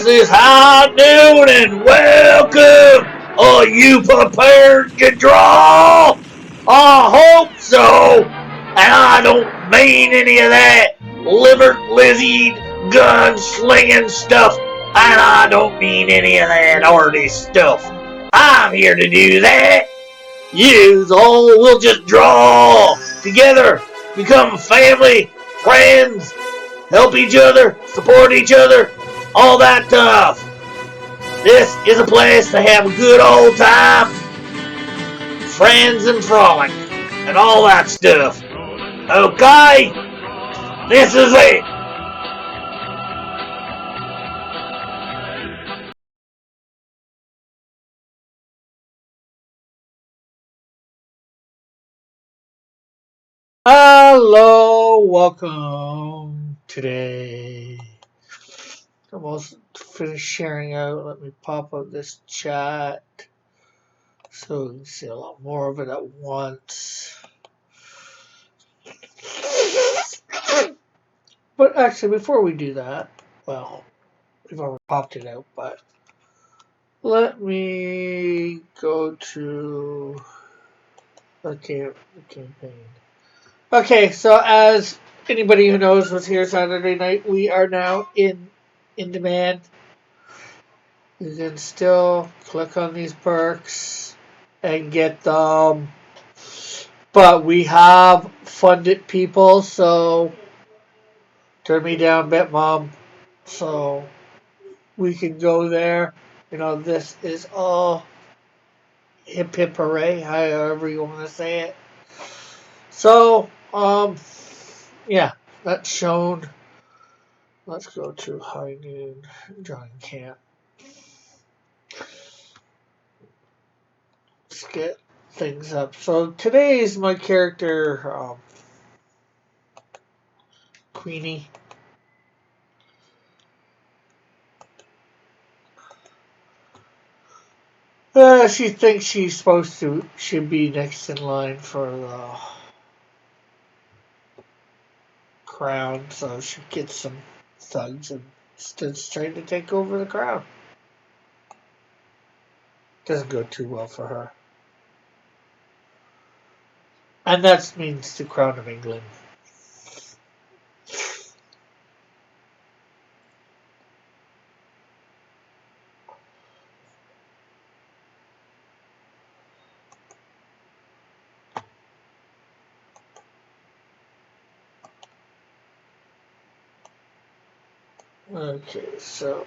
this high noon and welcome. Are you prepared to draw? I hope so. And I don't mean any of that liver lizard gun slinging stuff. And I don't mean any of that arty stuff. I'm here to do that. You all will just draw together, become family, friends, help each other, support each other, all that stuff. This is a place to have a good old time, friends and frolic, and all that stuff. Okay? This is it. Hello, welcome today. Almost finished sharing out. Let me pop up this chat so we can see a lot more of it at once. But actually, before we do that, well, we've already popped it out, but let me go to the campaign. Okay, so as anybody who knows was here Saturday night, we are now in demand. You can still click on these perks and get them, but we have funded people, so turn me down a bit, Mom. So we can go there. You know, this is all hip hip hooray, however you want to say it. So, yeah, that's shown. Let's go to High Noon Drawing Camp. Let's get things up. So today's my character, Queenie. She thinks should be next in line for the crown, so she gets some thugs and starts trying to take over the crown. Doesn't go too well for her. And that means the crown of England. Okay, so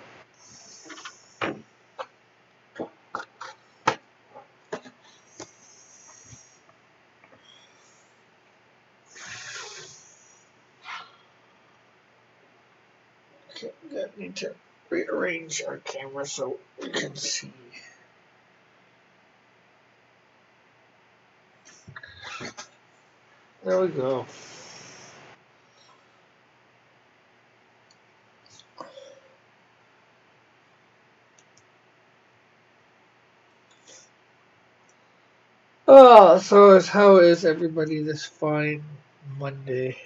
okay, we need to rearrange our camera so we can see. There we go. Oh, so how is everybody this fine Monday?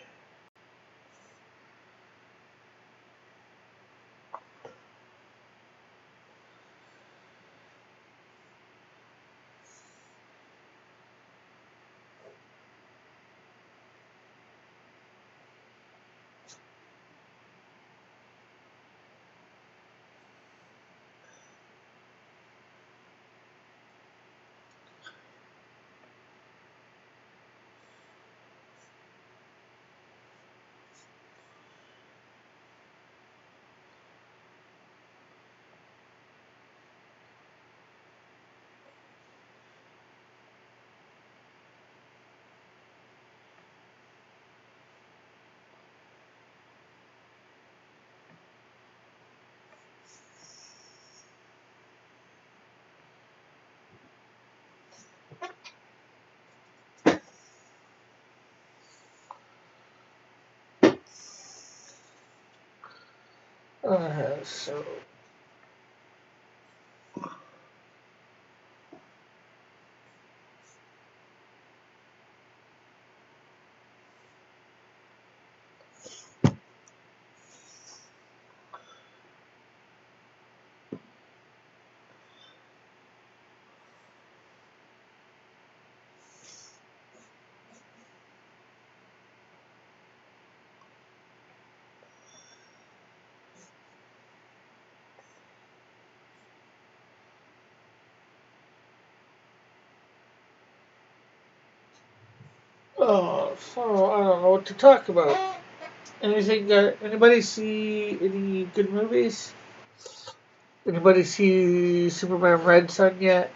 So So I don't know what to talk about. Anything? Anybody see any good movies? Anybody see Superman Red Sun yet?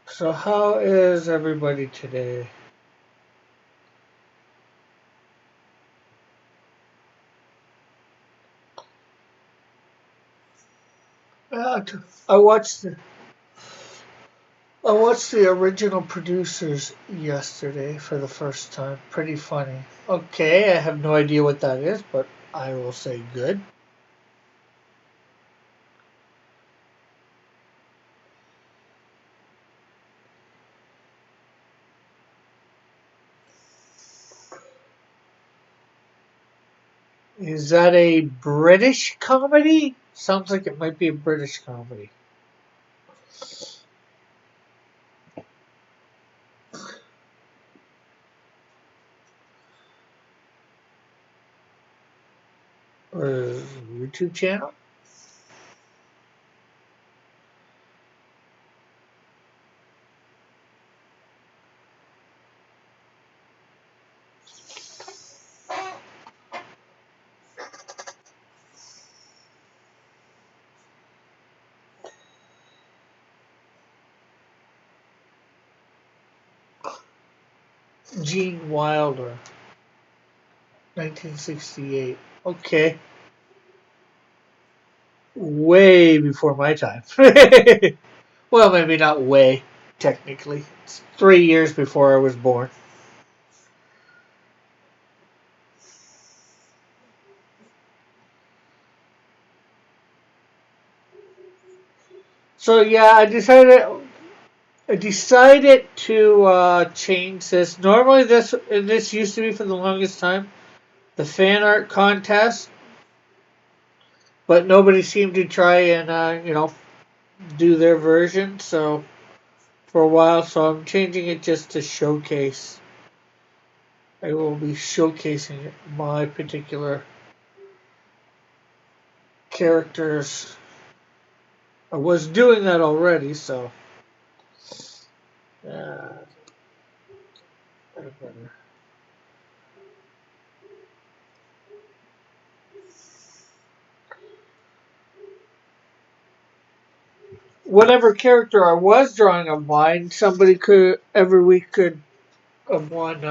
So how is everybody today? Uh, I watched the I watched the original producers yesterday for the first time. Pretty funny. Okay, I have no idea what that is, but I will say good. Is that a British comedy? Sounds like it might be a British comedy. Or YouTube channel? Gene Wilder, 1968. Okay, way before my time. Well, maybe not way, technically. It's 3 years before I was born. So yeah, I decided to change this. Normally, this used to be for the longest time the fan art contest, but nobody seemed to try and do their version. So for a while, so I'm changing it just to showcase. I will be showcasing my particular characters. I was doing that already, so uh, whatever character I was drawing of mine, somebody could every week could have won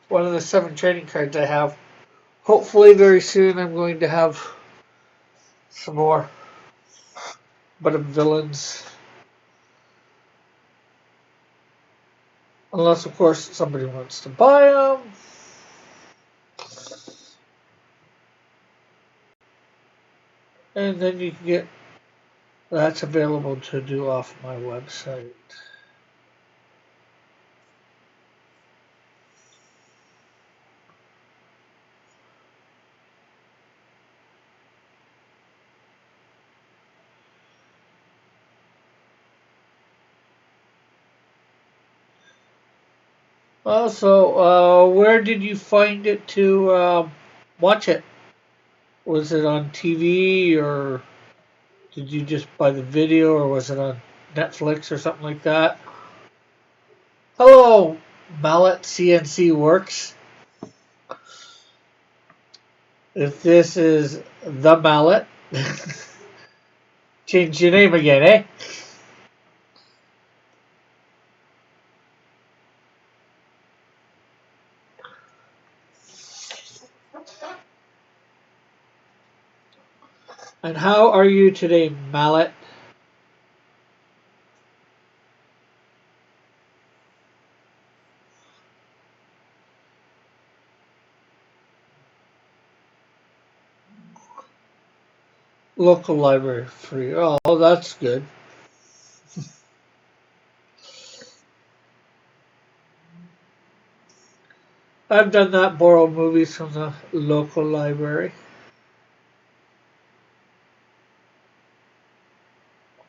one of the 7 trading cards I have. Hopefully, very soon I'm going to have some more, but of villains. Unless, of course, somebody wants to buy them. And then you can get that's available to do off my website. Also, where did you find it to watch it? Was it on TV, or did you just buy the video, or was it on Netflix or something like that? Hello, Mallet CNC Works. If this is the Mallet, Change your name again, eh? And how are you today, Mallet? Local library free. Oh, that's good. I've done that, borrow movies from the local library.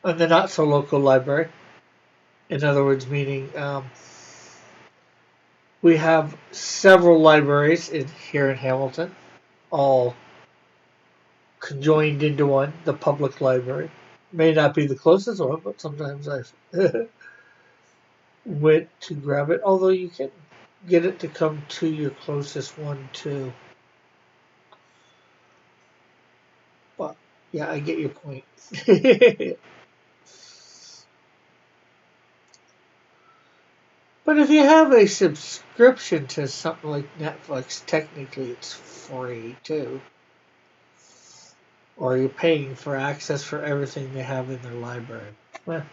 And the not so local library. In other words, meaning we have several libraries here in Hamilton, all conjoined into one, the public library. May not be the closest one, but sometimes I went to grab it, although you can get it to come to your closest one too. But yeah, I get your point. But if you have a subscription to something like Netflix, technically it's free too. Or you're paying for access for everything they have in their library. Well,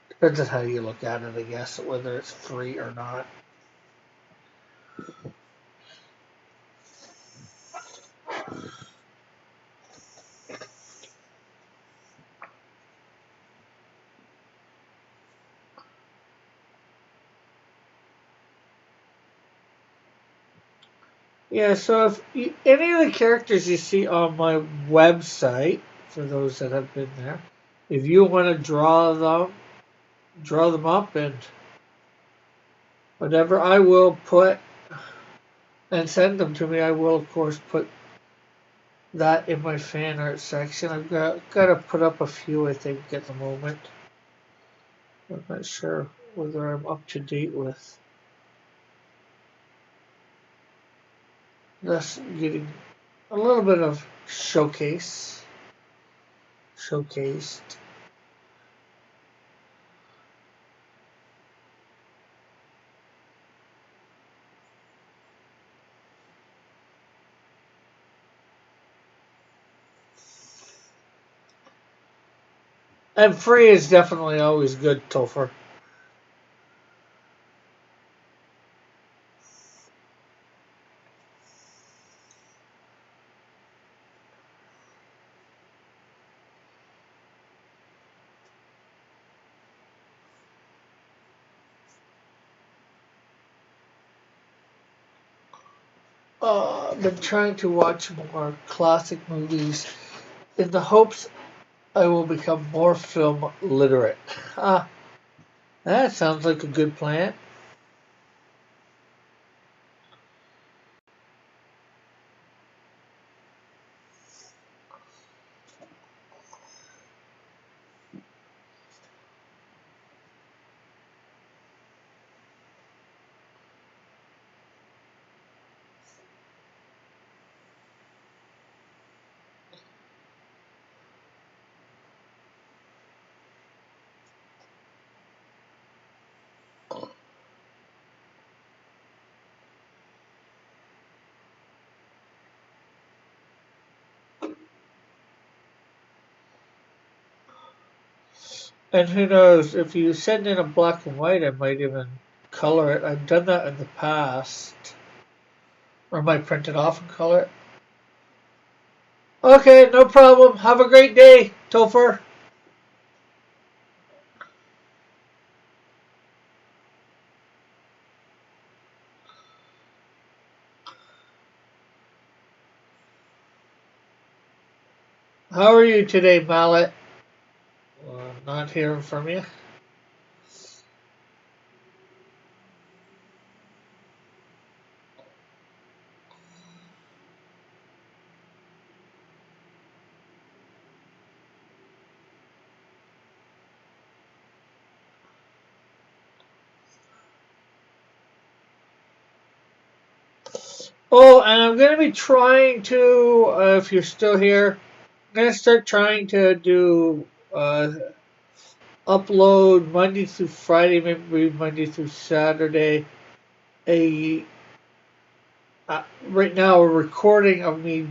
depends on how you look at it, I guess, whether it's free or not. Yeah, so if any of the characters you see on my website, for those that have been there, if you want to draw them up and whatever, I will put and send them to me. I will of course put that in my fan art section. I've got to put up a few, I think, at the moment. I'm not sure whether I'm up to date with this. Getting a little bit of showcased. And free is definitely always good, Topher. I've been trying to watch more classic movies in the hopes I will become more film literate. Ah, that sounds like a good plan. And who knows, if you send in a black and white, I might even color it. I've done that in the past. Or I might print it off and color it. Okay, no problem. Have a great day, Topher. How are you today, Mallet? Not hearing from you. Oh, and I'm going to be trying to, if you're still here, gonna start trying to do upload Monday through Friday, maybe Monday through Saturday. A Right now a recording of me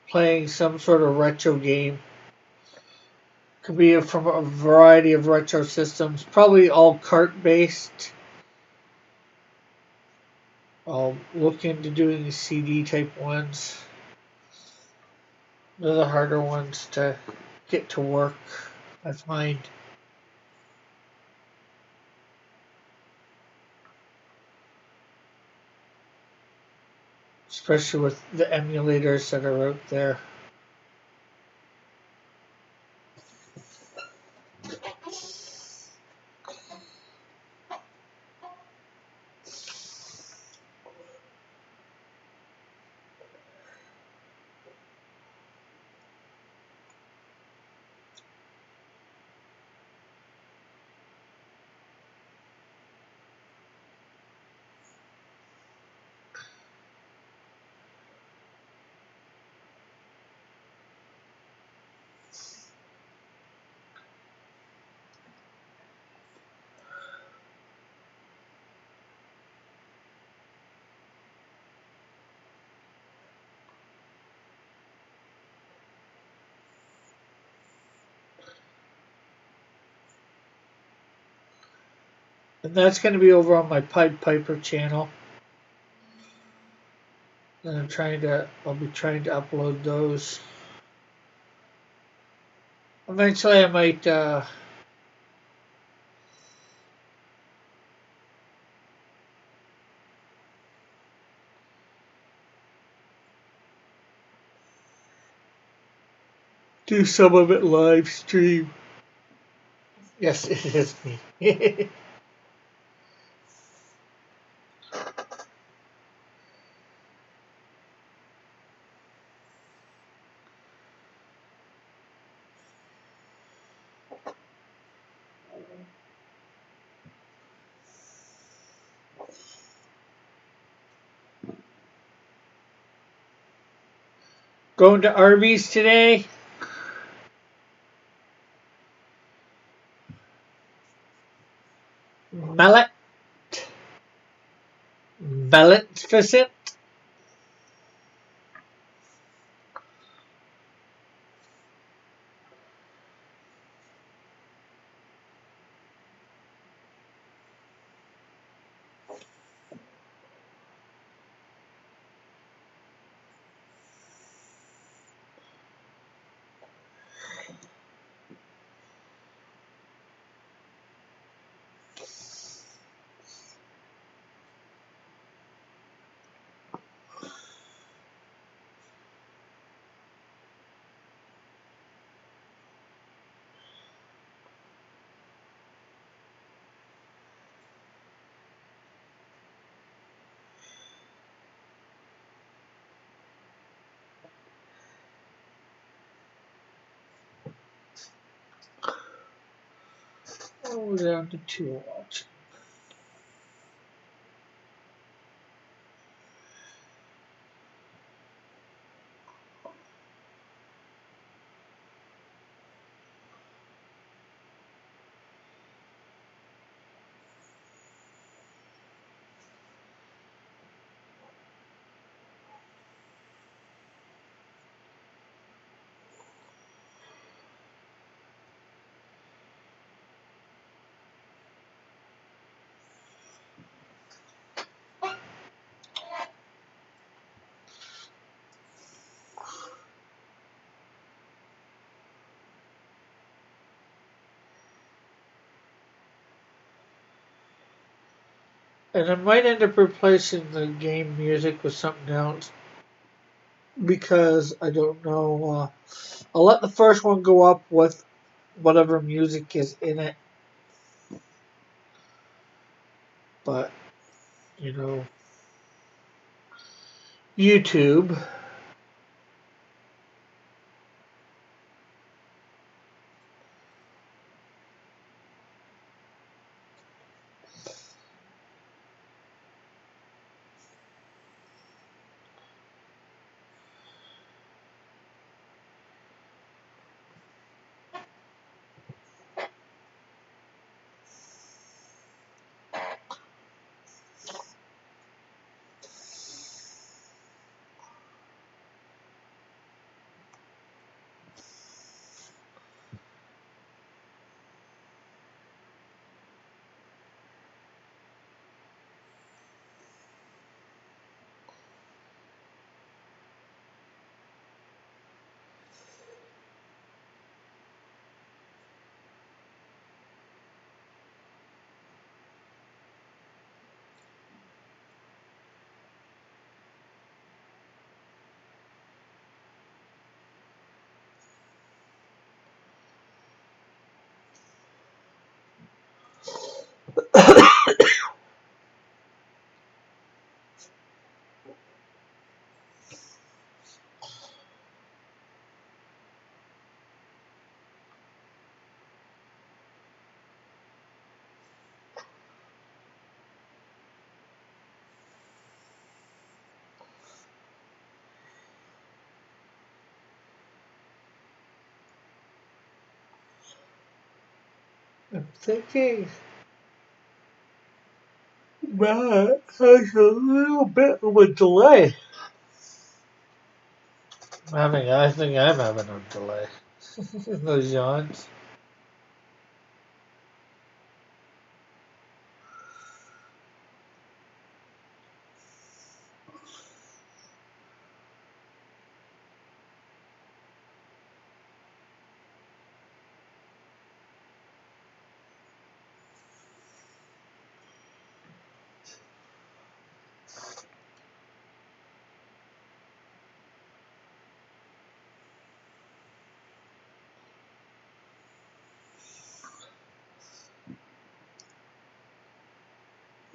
playing some sort of retro game. Could be from a variety of retro systems, probably all cart based. I'll look into doing the CD type ones. They're the harder ones to get to work, I find. Especially with the emulators that are out there. And that's going to be over on my Pied Piper channel. And I'll be trying to upload those. Eventually I might, do some of it live stream. Yes, it is me. Going to Arby's today. Mallet. Maleficent. Oh, we're down to 2 watch. And I might end up replacing the game music with something else. Because I don't know. I'll let the first one go up with whatever music is in it. But, you know, YouTube. I'm thinking that has a little bit of a delay. I think I'm having a delay. Those yawns.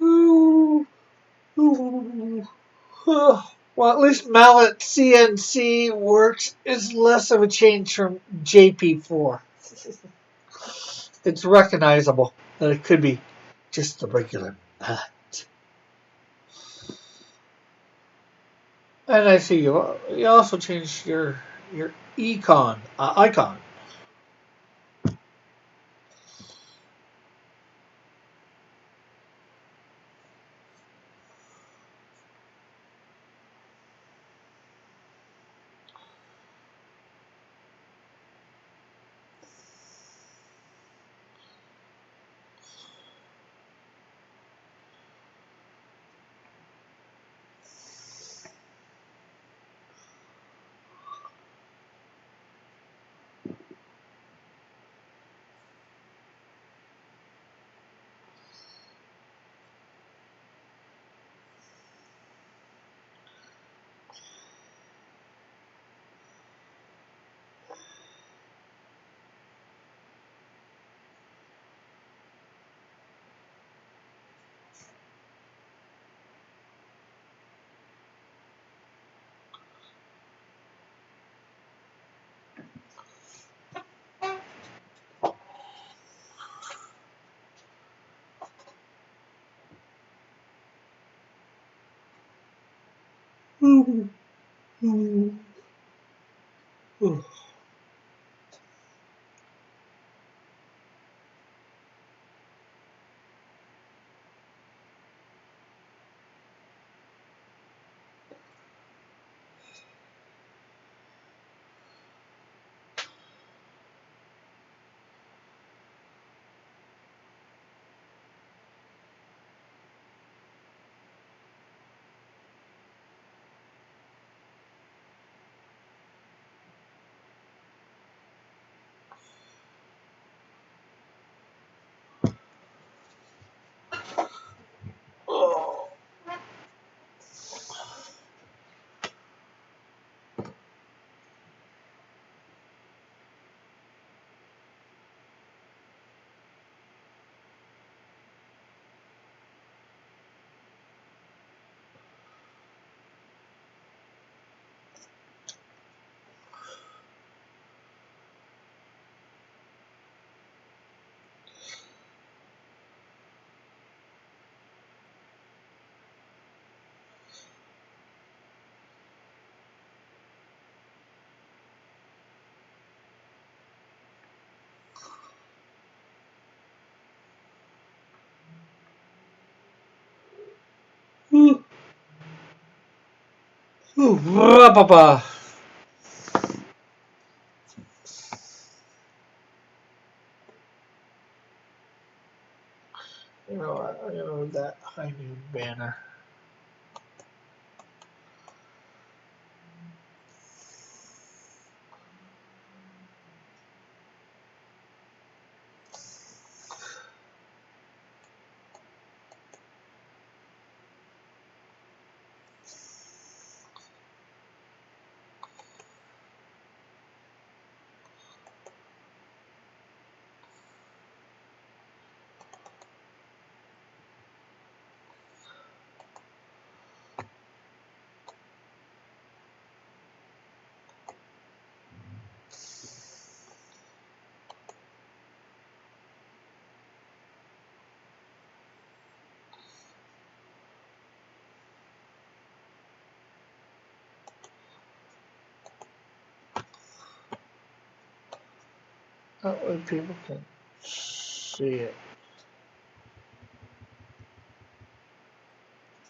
Ooh, ooh. Well, at least Mallet CNC works is less of a change from JP4. It's recognizable that it could be just the regular mallet. And I see you also changed your icon. Ooh, ooh, ooh. Oh. Ooh, ooh, ba. You know what? I'm gonna move that high noon banner. That way people can see it.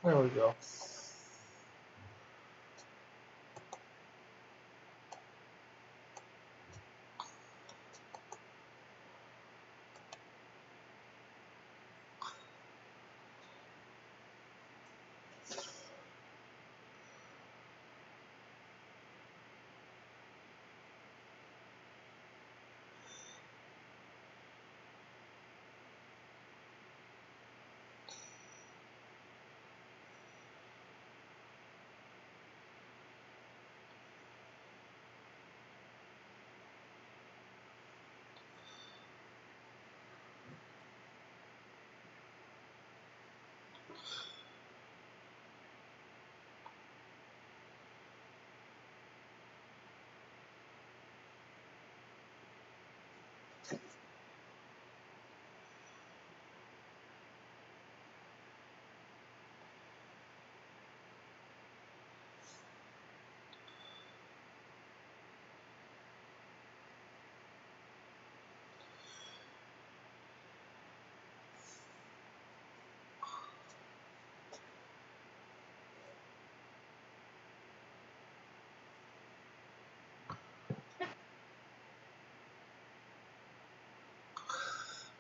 There we go.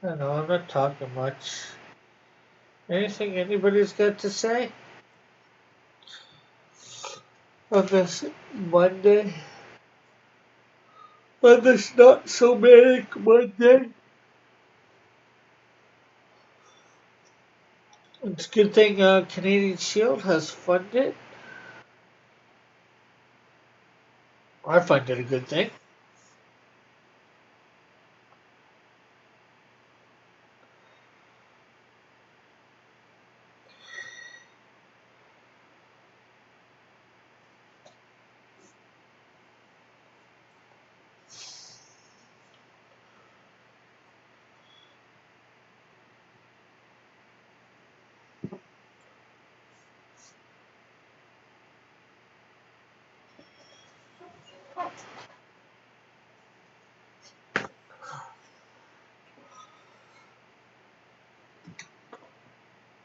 I know I'm not talking much. Anything anybody's got to say on this Monday? On this not so manic Monday? It's a good thing Canadian Shield has funded. I find it a good thing.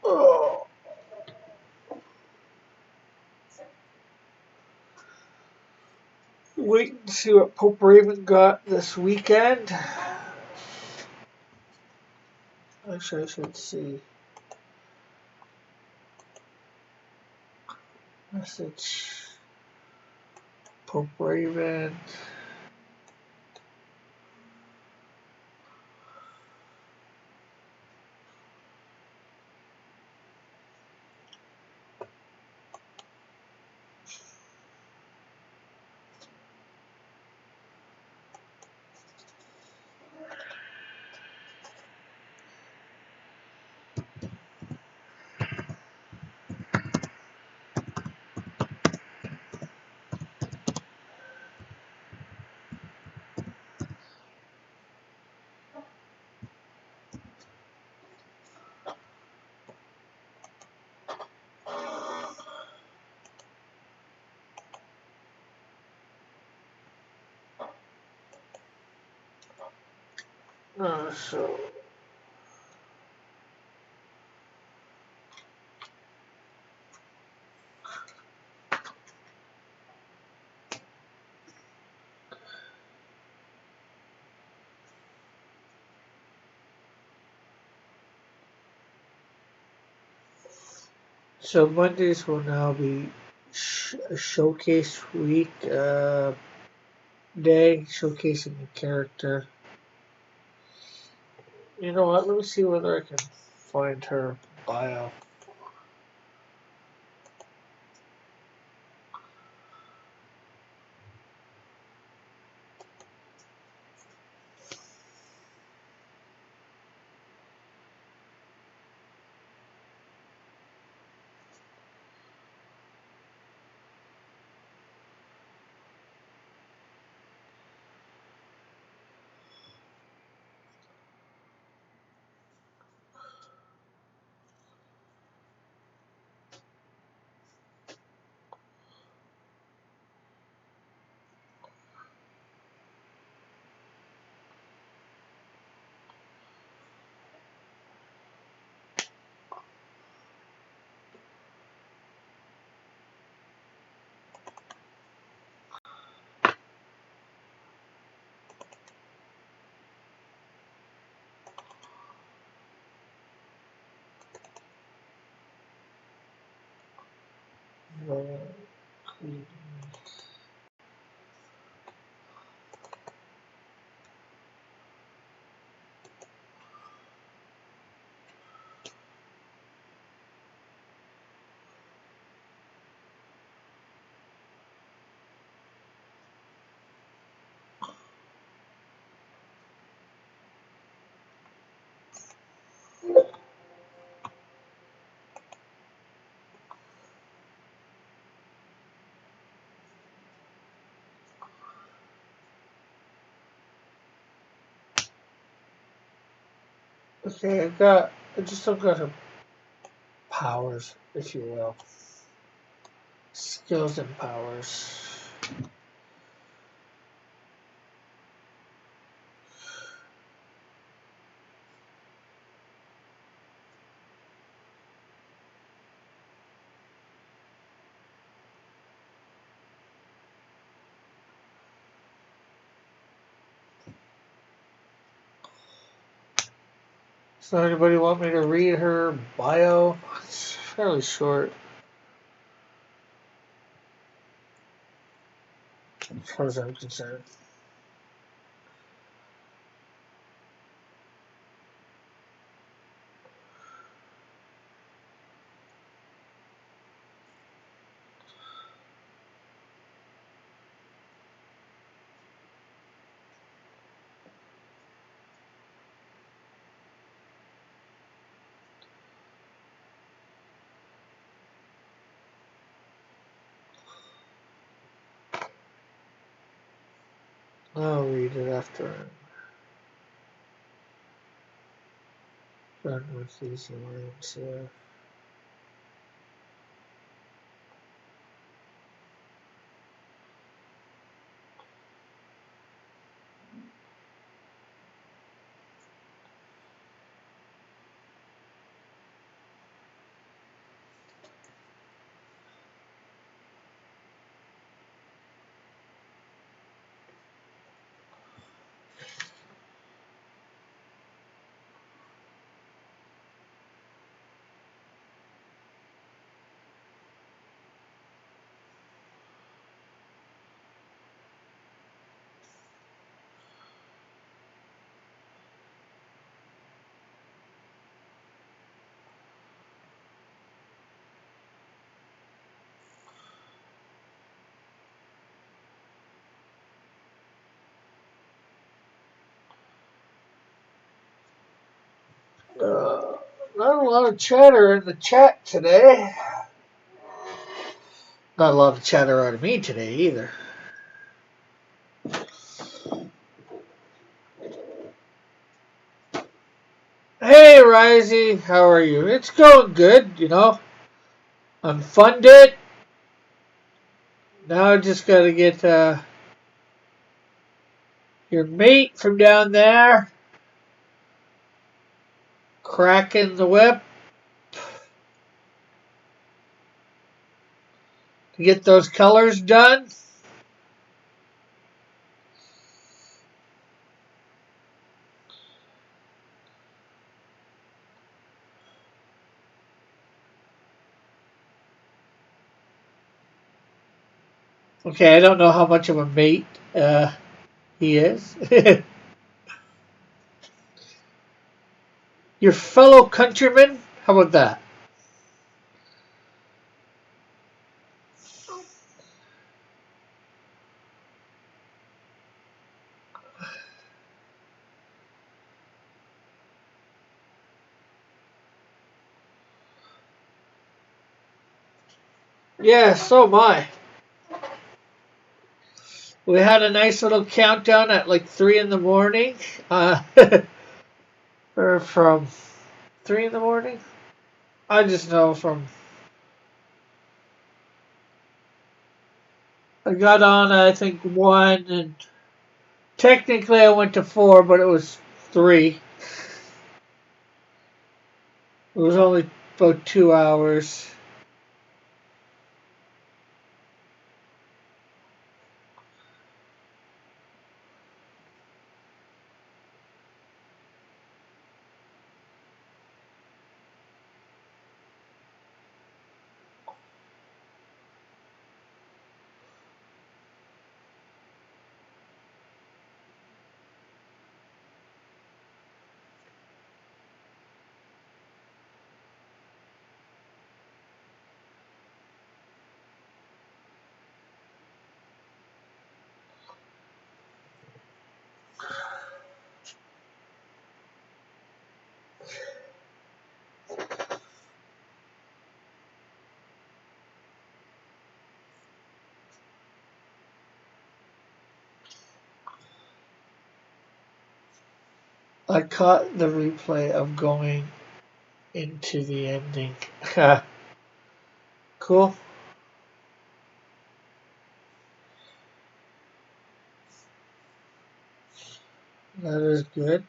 Oh. Wait and see what Pope Raven got this weekend. Actually, I should see. Message. Pope Raven. So So Mondays will now be a showcase week day, showcasing the character. You know what? Let me see whether I can find her bio. Queenie. Okay, I just still got her powers, if you will. Skills and powers. So anybody want me to read her bio? It's fairly short, as far as I'm concerned. I'll read it after I'm done with these lines. Not a lot of chatter in the chat today. Not a lot of chatter out of me today either. Hey, Risey, how are you? It's going good, you know. I'm funded. Now I just gotta get your mate from down there cracking the whip to get those colors done. Okay, I don't know how much of a mate he is. Your fellow countryman? How about that? Yeah, so am I. We had a nice little countdown at like 3 in the morning. Or from 3 in the morning? I just know from. I got on, I think, 1, and technically I went to 4, but it was 3. It was only about 2 hours. I caught the replay of going into the ending. Cool. That is good.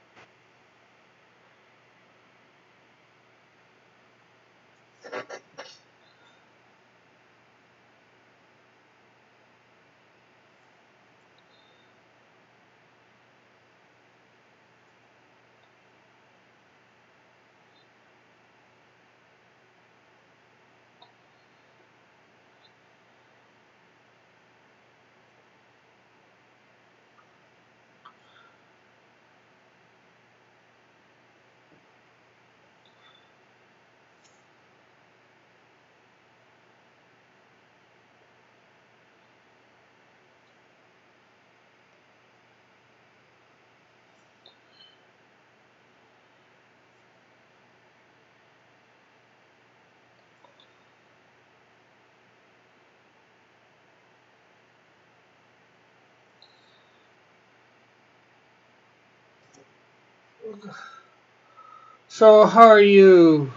So how are you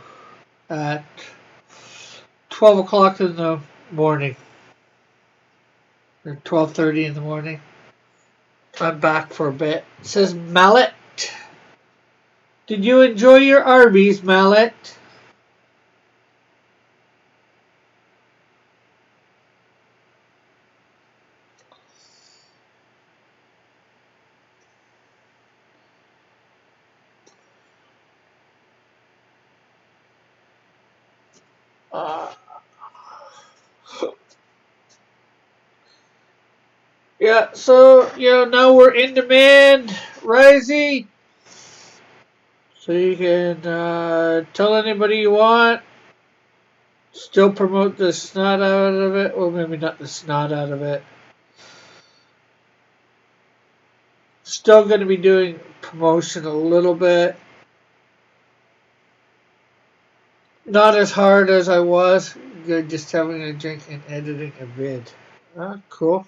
at 12 o'clock in the morning? Or 12:30 in the morning? I'm back for a bit. It says Mallet. Did you enjoy your Arby's, Mallet? Uh, yeah, so, now we're in demand, Risey. So you can tell anybody you want. Still promote the snot out of it. Well, maybe not the snot out of it. Still going to be doing promotion a little bit. Not as hard as I was. Just having a drink and editing a vid. Cool.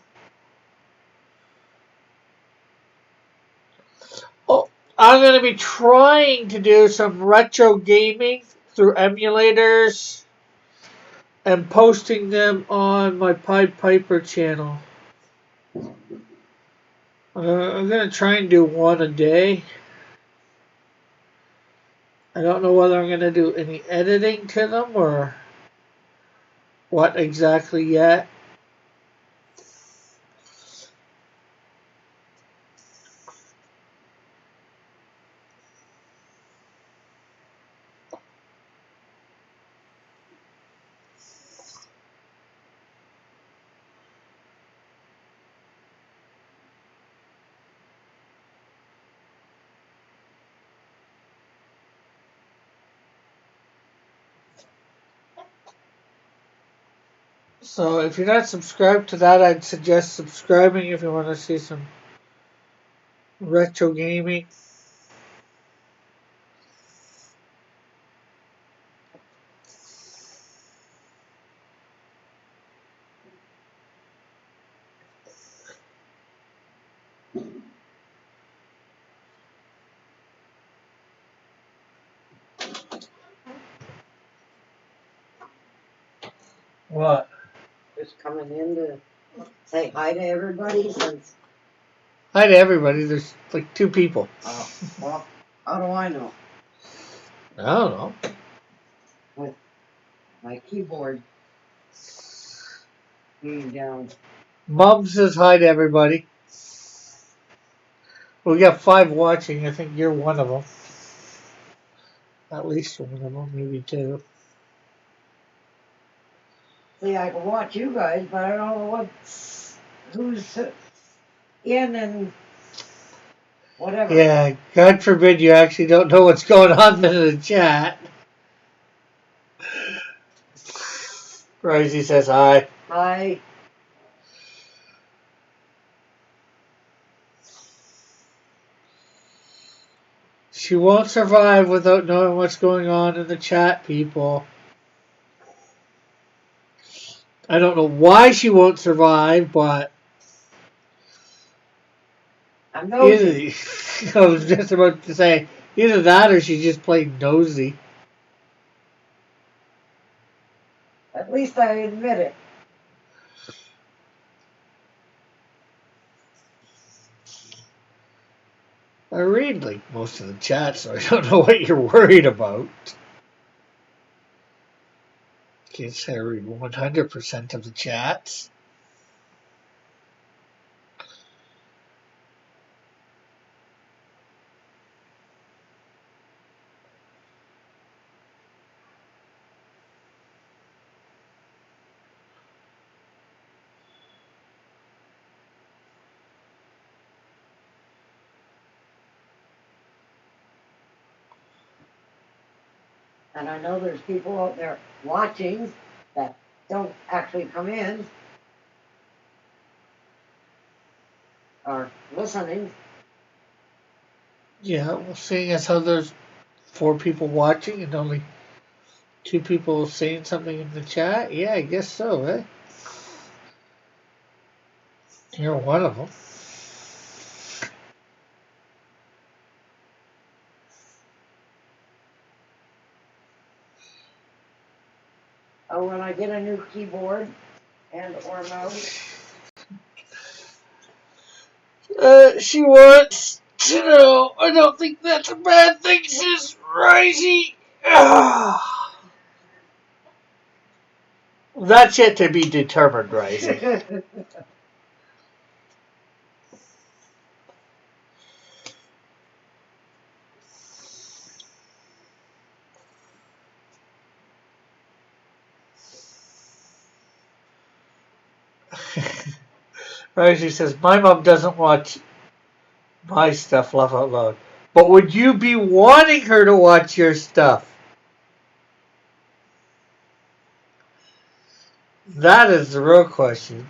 Oh, I'm going to be trying to do some retro gaming through emulators and posting them on my Pied Piper channel. I'm going to try and do one a day. I don't know whether I'm going to do any editing to them or what exactly yet. So if you're not subscribed to that, I'd suggest subscribing if you want to see some retro gaming. What? Just coming in to say hi to everybody since. Hi to everybody. There's like 2 people. Well, how do I know? I don't know. With my keyboard being down. Mom says hi to everybody. We got 5 watching. I think you're one of them. At least one of them, maybe 2. See, I can watch you guys, but I don't know who's in and whatever. Yeah, God forbid you actually don't know what's going on in the chat. Rosie says hi. Hi. She won't survive without knowing what's going on in the chat, people. I don't know why she won't survive, but I'm nosy. I was just about to say, either that or she's just plain nosy. At least I admit it. I read like most of the chat, so I don't know what you're worried about. Can't say I read 100% of the chats. And I know there's people out there watching that don't actually come in or listening. Yeah, well, seeing as how there's 4 people watching and only 2 people saying something in the chat, yeah, I guess so, eh? You're one of them. Oh, when I get a new keyboard and or mouse. She wants to know. I don't think that's a bad thing, says Risey. That's yet to be determined, Risey. Risey says, my mom doesn't watch my stuff, laugh out loud. But would you be wanting her to watch your stuff? That is the real question.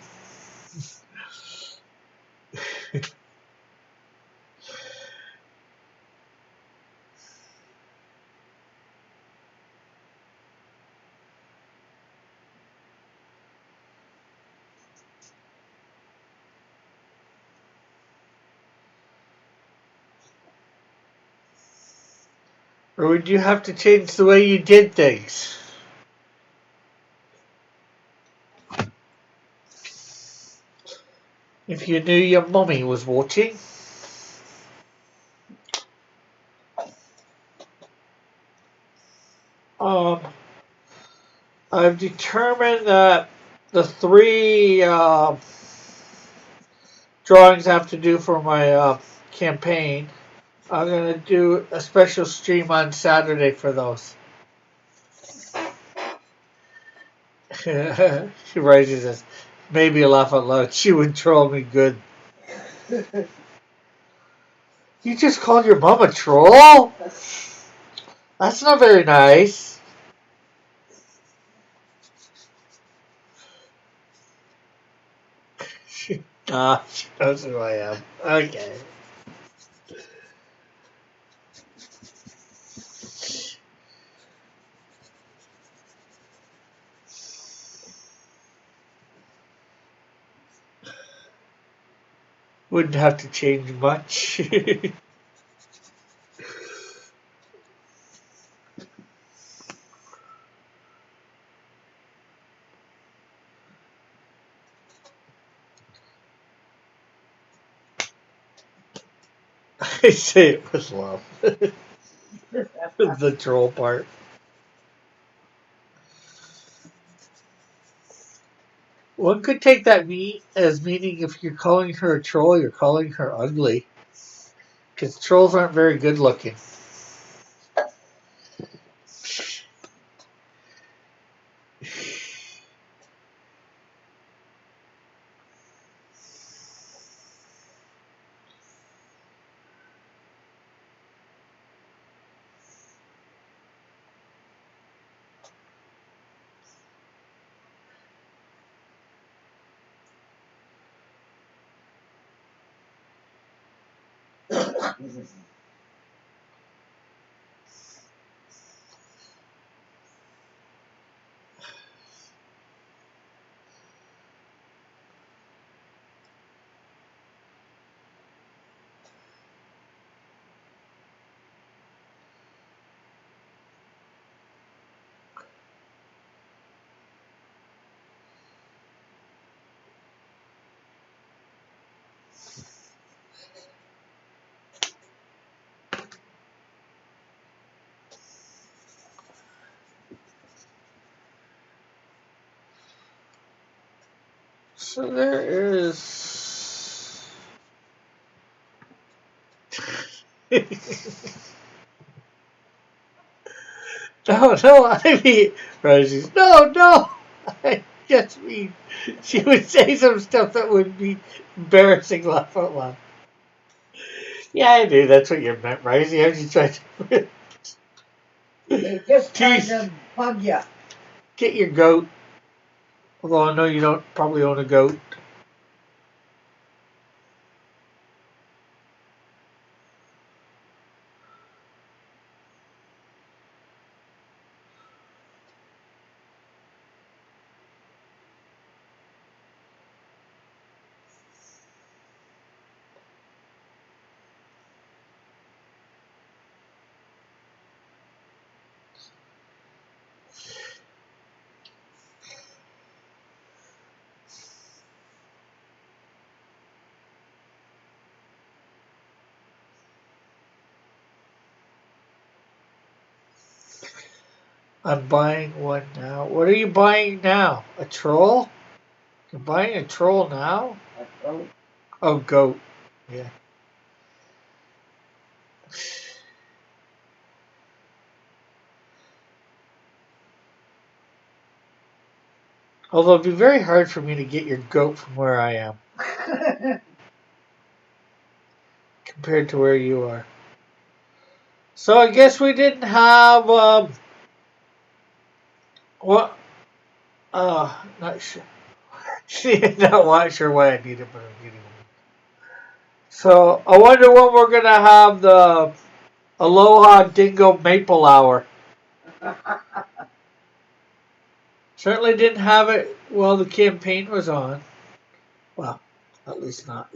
Or would you have to change the way you did things? If you knew your mummy was watching. Um, I've determined that the 3 drawings I have to do for my campaign. I'm going to do a special stream on Saturday for those. She raises us. Maybe laugh out loud. She would troll me good. You just called your mom a troll? That's not very nice. She knows who I am. Okay. Wouldn't have to change much. I say it with love. The troll part. One could take that as meaning if you're calling her a troll, you're calling her ugly. Because trolls aren't very good looking. So there is. No, I mean, Rosie's. No. I just mean, she would say some stuff that would be embarrassing. Laugh out loud. Yeah, I knew that's what you meant, Rosie. How'd you try to They just trying tease? to bug you. Get your goat. Although I know you don't probably own a goat. I'm buying one now. What are you buying now? A troll? You're buying a troll now? Oh, goat. Yeah. Although it'd be very hard for me to get your goat from where I am compared to where you are. So I guess we didn't have what? Not sure. Not sure why I need it, but I'm getting one. So I wonder when we're gonna have the Aloha Dingo Maple Hour. Certainly didn't have it while the campaign was on. Well, at least not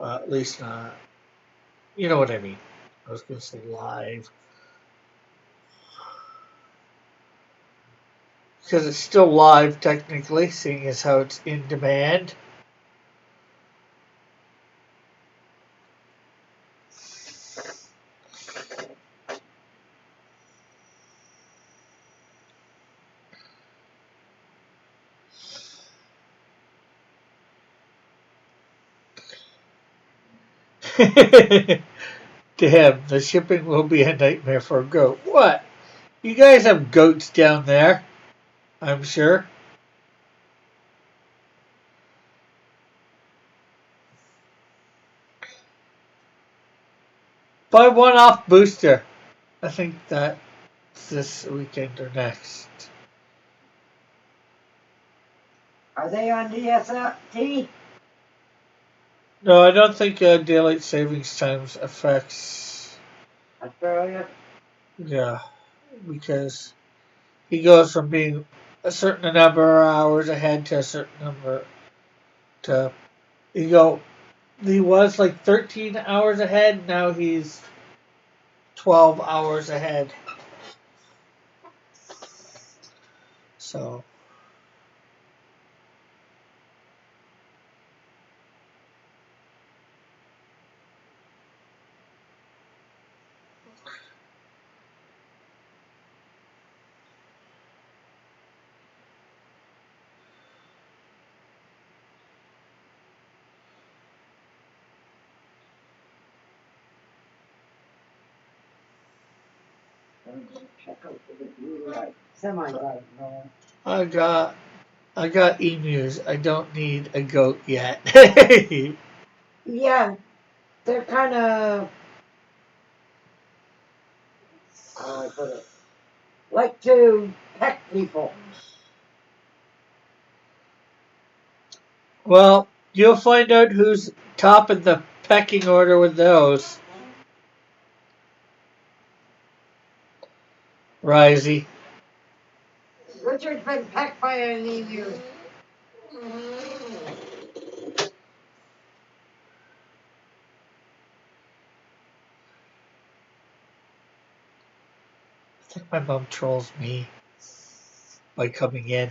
at least not. You know what I mean. I was gonna say live because it's still live technically, seeing as how it's in demand. Damn, the shipping will be a nightmare for a goat. What? You guys have goats down there, I'm sure. Buy one off booster. I think that's this weekend or next. Are they on DST? No, I don't think daylight savings times affects. Australia? Yeah, because he goes from being a certain number of hours ahead to a certain number to he go. He was like 13 hours ahead. Now he's 12 hours ahead. So Check out the semi-garden. I got I got emus. I don't need a goat yet. Yeah, they're kind of, how do I put it, like to peck people. Well, you'll find out who's top in the pecking order with those. Risey. Richard's been pecked by an emu. I think my mom trolls me by coming in.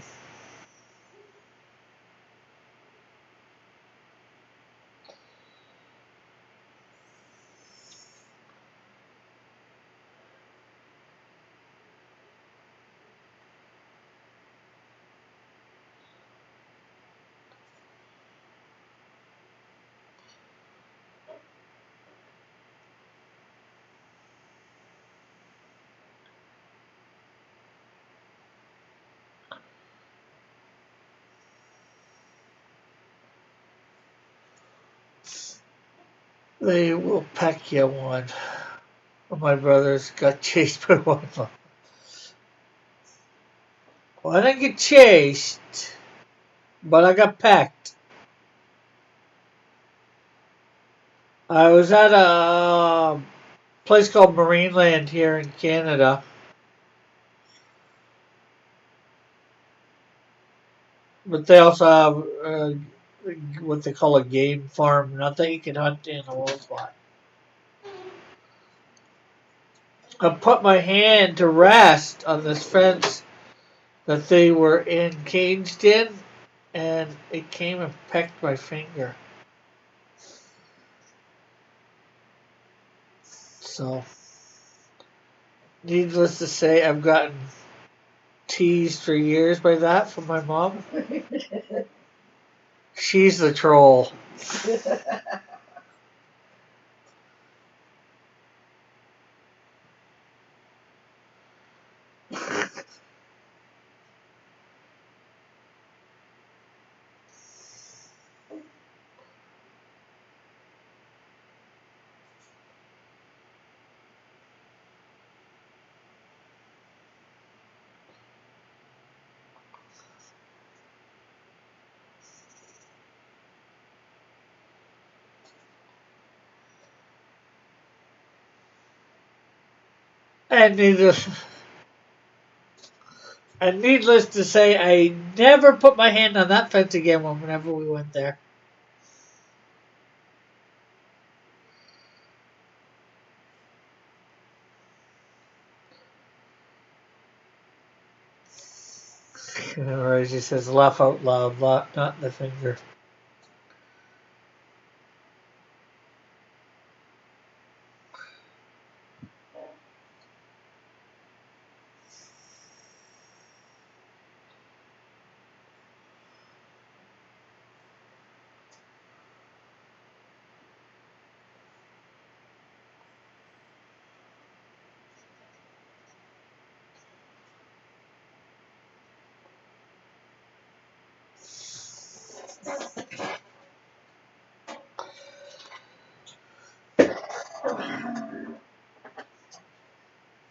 They will peck you one. My brothers got chased by one of them. Well, I didn't get chased, but I got pecked. I was at a place called Marineland here in Canada. But they also have what they call a game farm. Not that you can hunt animals, but I put my hand to rest on this fence that they were caged in, and it came and pecked my finger. So, needless to say, I've gotten teased for years by that from my mom. She's the troll. And needless to say, I never put my hand on that fence again whenever we went there. Or as he says, laugh out loud, not the finger.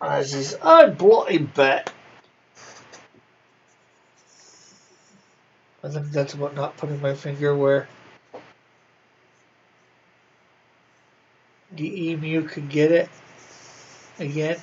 As he's, I bloody bet. I think that's about not putting my finger where the emu could get it again.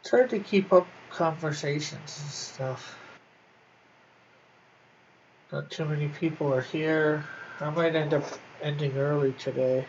It's hard to keep up conversations and stuff. Not too many people are here. I might end up ending early today.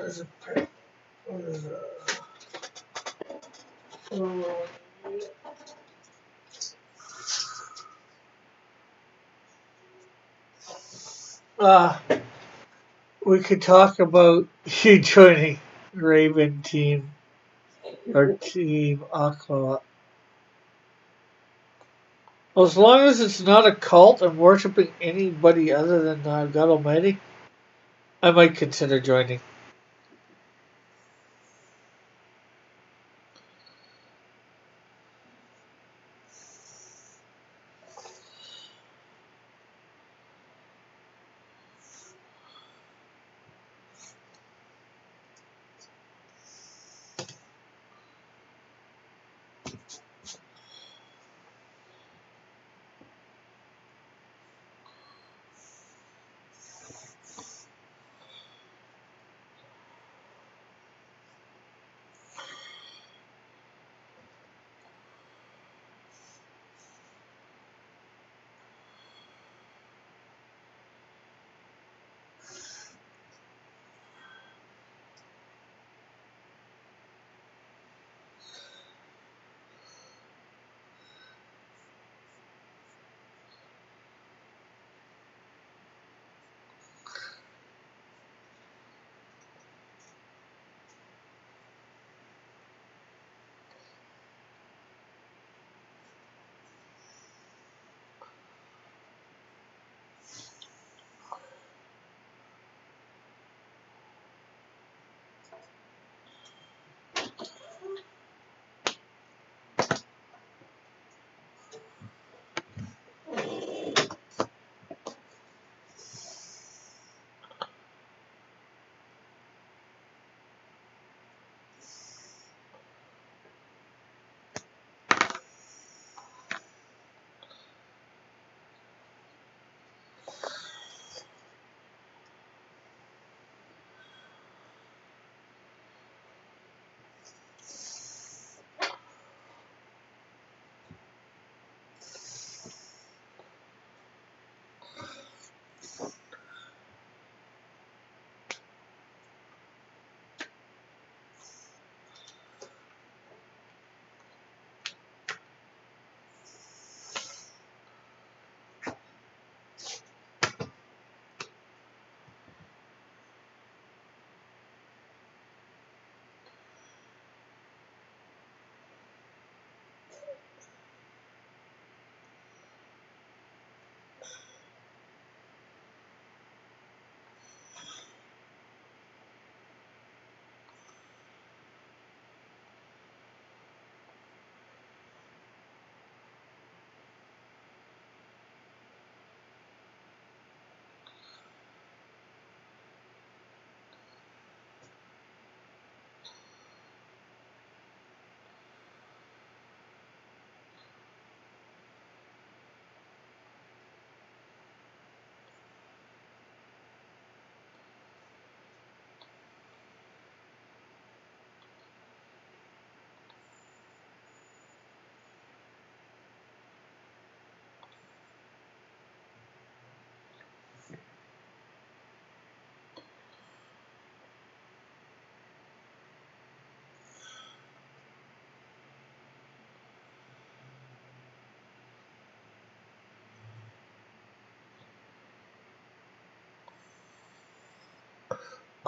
There's a pet. There's a. Uh, we could talk about you joining Raven team or Team Aqua. Well, as long as it's not a cult and worshipping anybody other than God Almighty, I might consider joining.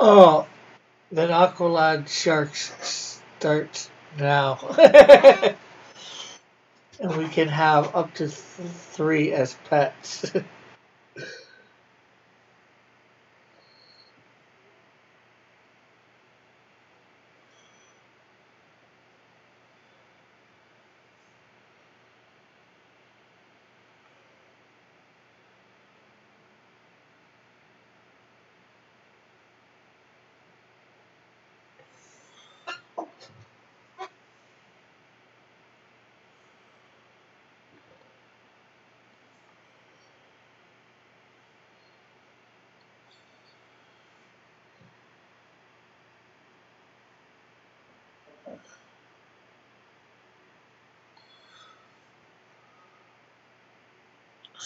Oh, then Aqualad Sharks starts now. And we can have up to three as pets.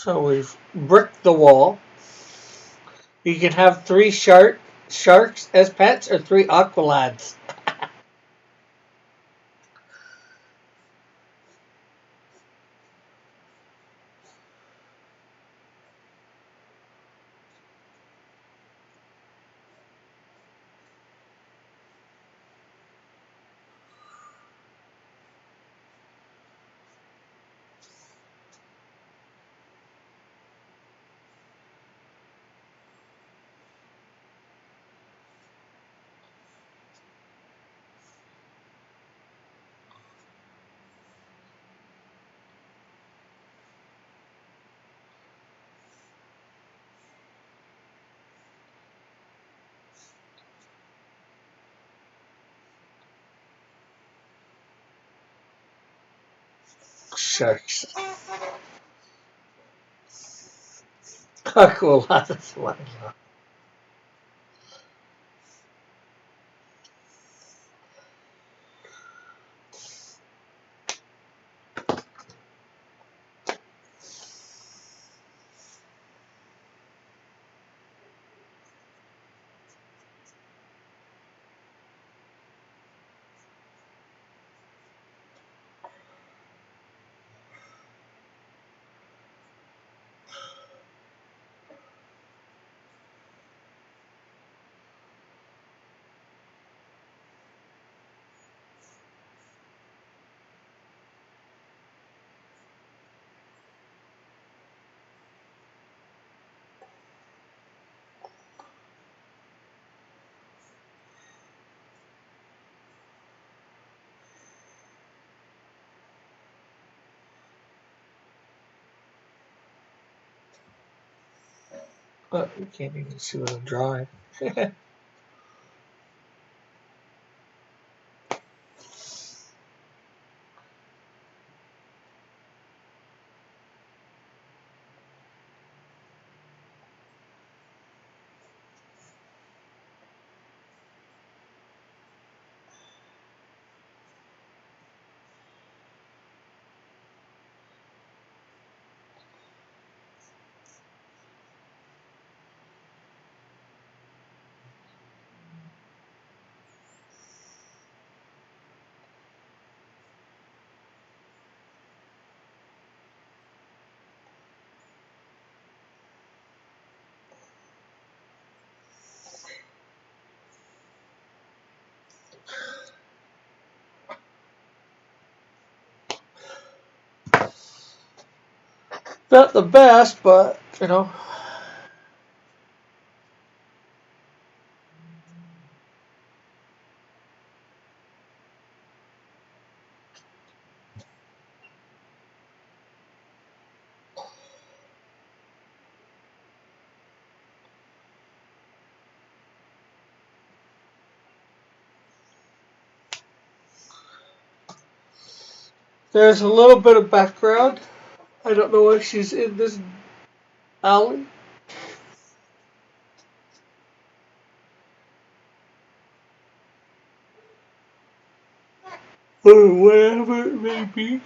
So we've bricked the wall. You can have three shark sharks as pets or 3 aqualads? Sharks. Aqualads. But you can't even see what I'm drawing. Not the best, but you know. There's a little bit of background. I don't know if she's in this alley or whatever it may be.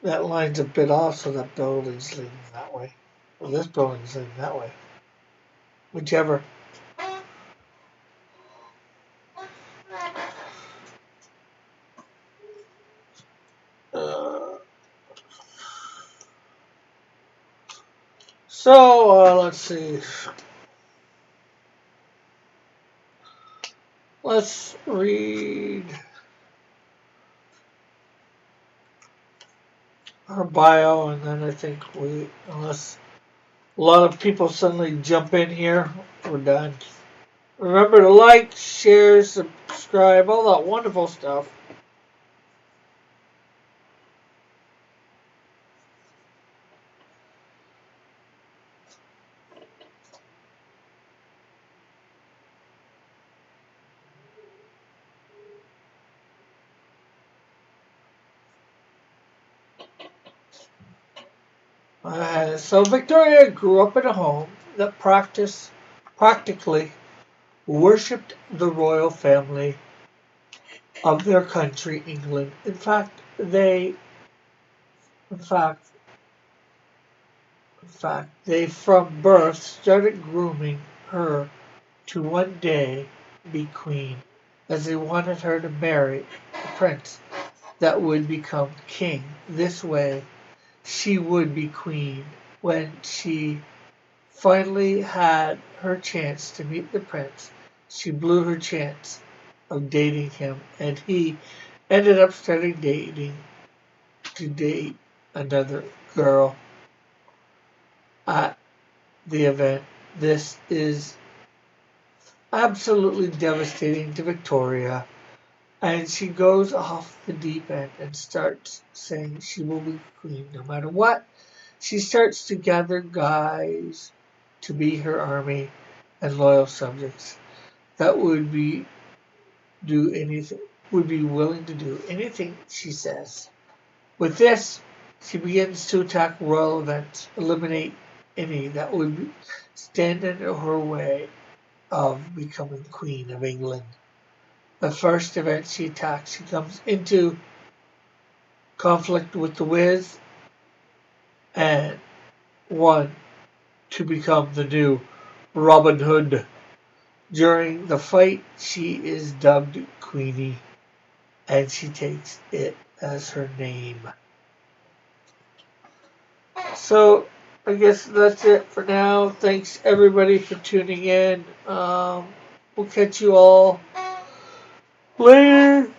That line's a bit off, so that building's leading that way. Well, this building's leading that way. Whichever. Uh, let's see. Let's read her bio, and then I think unless a lot of people suddenly jump in here, we're done. Remember to like, share, subscribe, all that wonderful stuff. So Victoria grew up in a home that practically worshipped the royal family of their country, England. In fact, they from birth started grooming her to one day be queen, as they wanted her to marry a prince that would become king. This way, she would be queen. When she finally had her chance to meet the prince, she blew her chance of dating him, and he ended up starting to date another girl at the event. This is absolutely devastating to Victoria, and she goes off the deep end and starts saying she will be queen no matter what. She starts to gather guys to be her army and loyal subjects that would be willing to do anything she says. With this, she begins to attack royal events, eliminate any that would stand in her way of becoming Queen of England. The first event she attacks, she comes into conflict with the Wiz and won to become the new Robin Hood. During the fight, she is dubbed Queenie, and she takes it as her name. So, I guess that's it for now. Thanks everybody for tuning in. We'll catch you all later.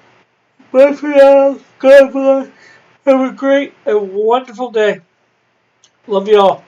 Bye for now. God bless. Have a great and wonderful day. Love you all.